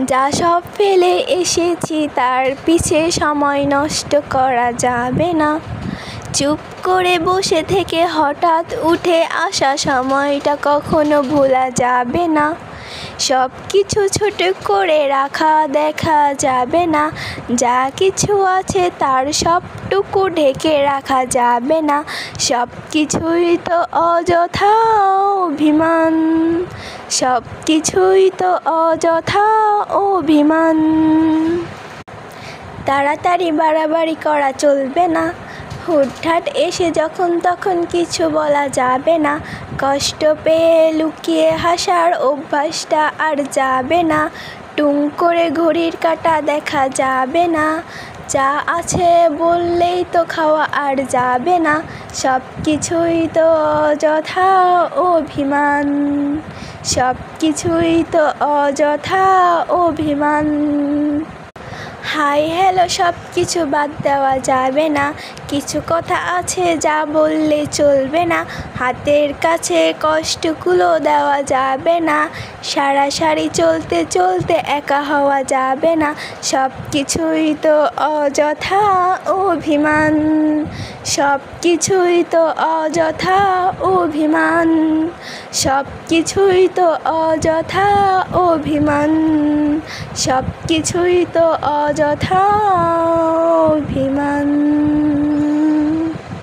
যা সব ফেলে এসেছি তার পিছে সময় নষ্ট করা যাবে না। চুপ করে বসে থেকে হঠাৎ উঠে আসা সময়টা কখনো ভোলা যাবে না। সব কিছু ছোট করে রাখা দেখা যাবে না। যা কিছু আছে তার সবটুকু ঢেকে রাখা যাবে না। সব কিছুই তো অযথা অভিমান, সব কিছুই তো অযথা অভিমান। তাড়াতাড়ি বাড়াবাড়ি করা চলবে না। হুটহাট এসে যখন তখন কিছু বলা যাবে না। কষ্ট পেয়ে লুকিয়ে হাসার অভ্যাসটা আর যাবে না। টুং করে ঘড়ির কাঁটা দেখা যাবে না। যা আছে বললেই তো খাওয়া আর যাবে না। সব কিছুই তো অযথা অভিমান, সব কিছুই তো অযথা অভিমান। হাই হ্যালো সব কিছু বাদ দেওয়া যাবে না। কিছু কথা আছে যা বললে চলবে না। হাতের কাছে কষ্টগুলো দেওয়া যাবে না। সারাসারি চলতে চলতে একা হওয়া যাবে না। সব কিছুই তো অযথা অভিমান, সব কিছুই তো অযথা অভিমান, সব কিছুই তো অযথা অভিমান, সব কিছুই তো অযথা অভিমান।